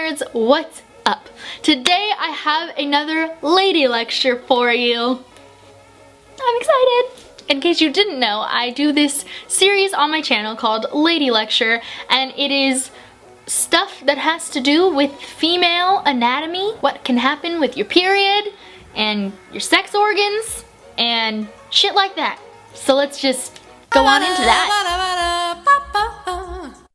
nerds, what's up? Today I have another lady lecture for you. I'm excited. In case you didn't know, I do this series on my channel called Lady Lecture, and it is stuff that has to do with female anatomy, what can happen with your period, and your sex organs, and shit like that. So let's just go on into that.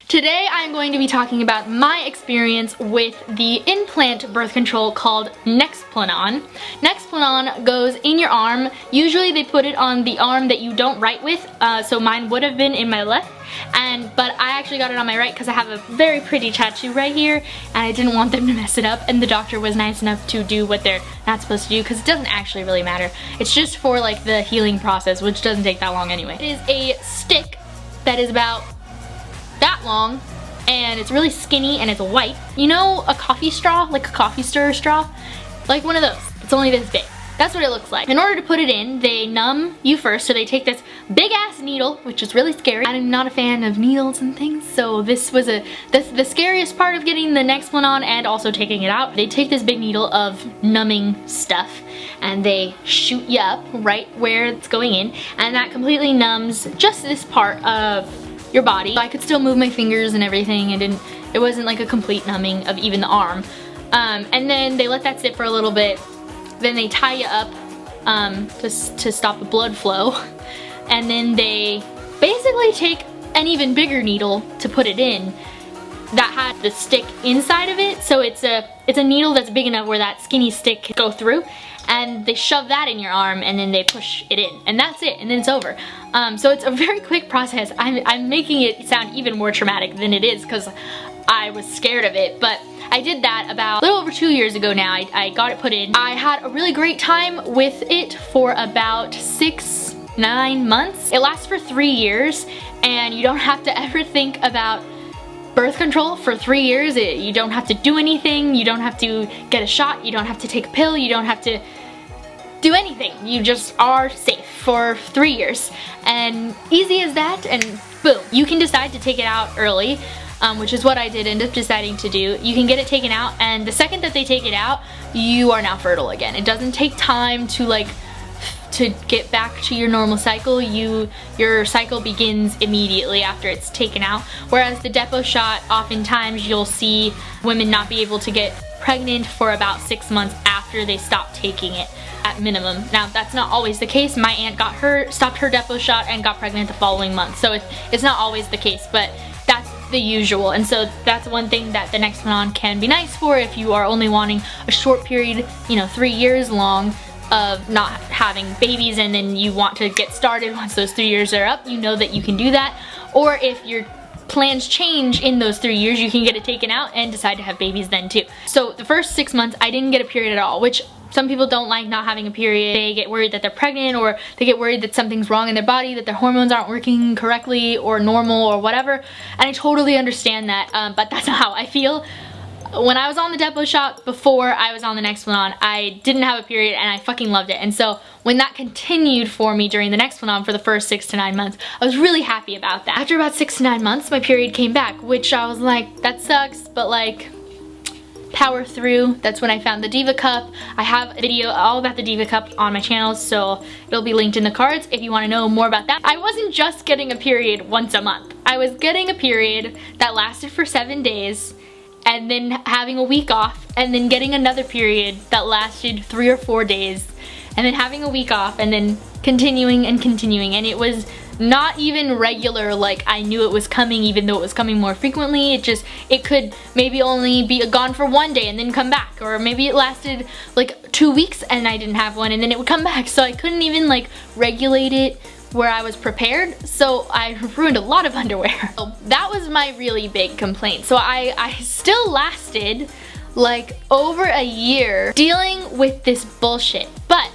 Today I'm going to be talking about my experience with the implant birth control called Nexplanon. Nexplanon goes in your arm. Usually they put it on the arm that you don't write with, so mine would have been in my left. But I actually got it on my right because I have a very pretty tattoo right here and I didn't want them to mess it up, and the doctor was nice enough to do what they're not supposed to do because it doesn't actually really matter. It's just for like the healing process, which doesn't take that long anyway. It is a stick that is about that long and it's really skinny and it's white. You know a coffee straw, like a coffee stirrer straw? Like one of those. It's only this big. That's what it looks like. In order to put it in, they numb you first, so they take this big ass needle, which is really scary. I'm not a fan of needles and things, so this was the scariest part of getting the Nexplanon and also taking it out. They take this big needle of numbing stuff and they shoot you up right where it's going in, and that completely numbs just this part of your body. I could still move my fingers and everything, and it wasn't like a complete numbing of even the arm. And then they let that sit for a little bit. Then they tie you up to stop the blood flow, and then they basically take an even bigger needle to put it in that had the stick inside of it. So it's a needle that's big enough where that skinny stick can go through, and they shove that in your arm and then they push it in, and that's it, and then it's over. So it's a very quick process. I'm making it sound even more traumatic than it is because I was scared of it, but I did that about a little over 2 years ago now. I got it put in. I had a really great time with it for about 6-9 months. It lasts for 3 years, and you don't have to ever think about birth control for 3 years. You don't have to do anything. You don't have to get a shot. You don't have to take a pill. You don't have to do anything. You just are safe for 3 years. And easy as that, and boom. You can decide to take it out early, which is what I did end up deciding to do. You can get it taken out, and the second that they take it out, you are now fertile again. It doesn't take time to get back to your normal cycle. Your cycle begins immediately after it's taken out. Whereas the depot shot, oftentimes you'll see women not be able to get pregnant for about 6 months after they stop taking it at minimum. Now that's not always the case. My aunt stopped her depot shot and got pregnant the following month. So it's not always the case, but that's the usual. And so that's one thing that the Nexplanon can be nice for if you are only wanting a short period, 3 years long, of not having babies, and then you want to get started once those 3 years are up. You know that you can do that. Or if your plans change in those 3 years, you can get it taken out and decide to have babies then too. So the first 6 months I didn't get a period at all, which some people don't like not having a period. They get worried that they're pregnant, or they get worried that something's wrong in their body, that their hormones aren't working correctly or normal or whatever. And I totally understand that, but that's not how I feel. When I was on the depot shot before I was on the Nexplanon, I didn't have a period and I fucking loved it. And so when that continued for me during the Nexplanon for the first 6 to 9 months, I was really happy about that. After about 6 to 9 months, my period came back, which I was like, that sucks, but like, power through. That's when I found the Diva Cup. I have a video all about the Diva Cup on my channel, so it'll be linked in the cards if you want to know more about that. I wasn't just getting a period once a month. I was getting a period that lasted for 7 days, and then having a week off, and then getting another period that lasted 3 or 4 days, and then having a week off, and then continuing and continuing. And it was not even regular, like I knew it was coming, even though it was coming more frequently. It could maybe only be gone for 1 day and then come back, or maybe it lasted like 2 weeks and I didn't have one and then it would come back. So I couldn't even like regulate it where I was prepared, so I ruined a lot of underwear. So that was my really big complaint. So I still lasted like over a year dealing with this bullshit. But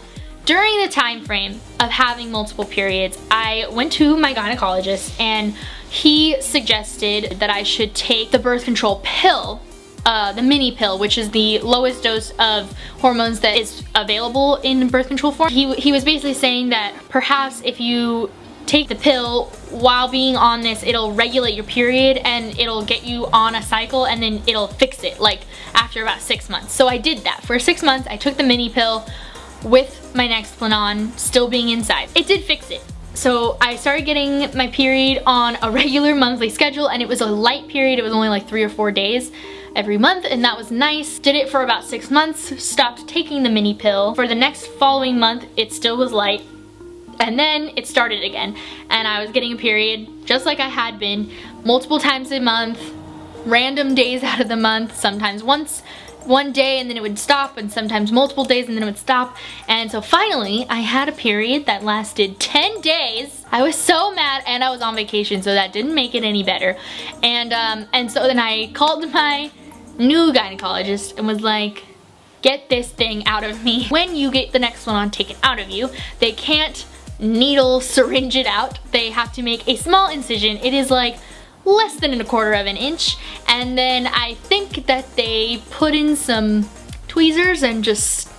during the time frame of having multiple periods, I went to my gynecologist and he suggested that I should take the birth control pill, the mini pill, which is the lowest dose of hormones that is available in birth control form. He was basically saying that perhaps if you take the pill, while being on this, it'll regulate your period and it'll get you on a cycle, and then it'll fix it like after about 6 months. So I did that. For 6 months, I took the mini pill with my Nexplanon still being inside. It did fix it. So I started getting my period on a regular monthly schedule, and it was a light period. It was only like 3 or 4 days every month, and that was nice. Did it for about 6 months, stopped taking the mini pill. For the next following month, it still was light, and then it started again, and I was getting a period just like I had been, multiple times a month, random days out of the month, sometimes one day and then it would stop, and sometimes multiple days and then it would stop. And so finally I had a period that lasted 10 days. I was so mad, and I was on vacation, so that didn't make it any better. And so then I called my new gynecologist and was like, get this thing out of me. When you get the Nexplanon taken out of you, they can't needle syringe it out. They have to make a small incision. It is like less than 1/4 of an inch, and then I think that they put in some tweezers and just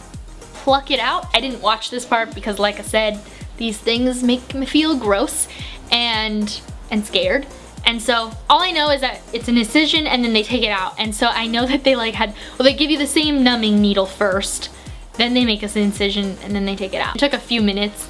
pluck it out. I didn't watch this part because, like I said, these things make me feel gross and scared. And so all I know is that it's an incision and then they take it out. And so I know that they they give you the same numbing needle first, then they make us an incision, and then they take it out. It took a few minutes.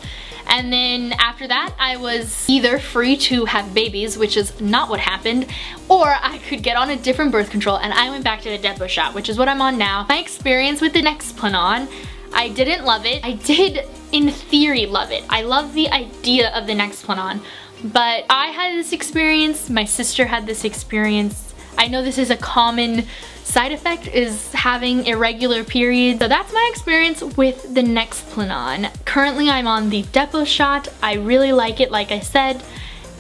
And then after that, I was either free to have babies, which is not what happened, or I could get on a different birth control, and I went back to the depot shot, which is what I'm on now. My experience with the Nexplanon, I didn't love it. I did, in theory, love it. I love the idea of the Nexplanon, but I had this experience, my sister had this experience. I know this is a common side effect, is having irregular periods. So that's my experience with the Nexplanon. Currently I'm on the depot shot. I really like it, like I said,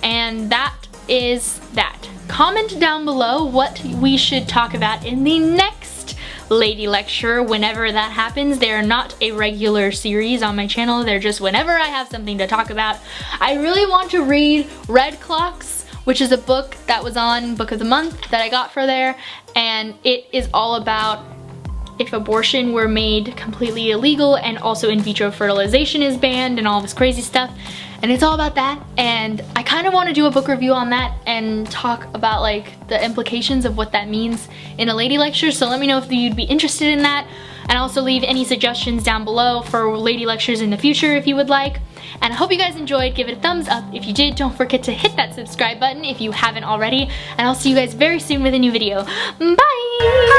and that is that. Comment down below what we should talk about in the next lady lecture whenever that happens. They are not a regular series on my channel. They're just whenever I have something to talk about. I really want to read Red Clocks, which is a book that was on Book of the Month that I got for there, and it is all about if abortion were made completely illegal and also in vitro fertilization is banned and all this crazy stuff, and it's all about that. And I kind of want to do a book review on that and talk about like the implications of what that means in a lady lecture, so let me know if you'd be interested in that, and also leave any suggestions down below for lady lectures in the future if you would like. And I hope you guys enjoyed. Give it a thumbs up. If you did, don't forget to hit that subscribe button if you haven't already, and I'll see you guys very soon with a new video. Bye!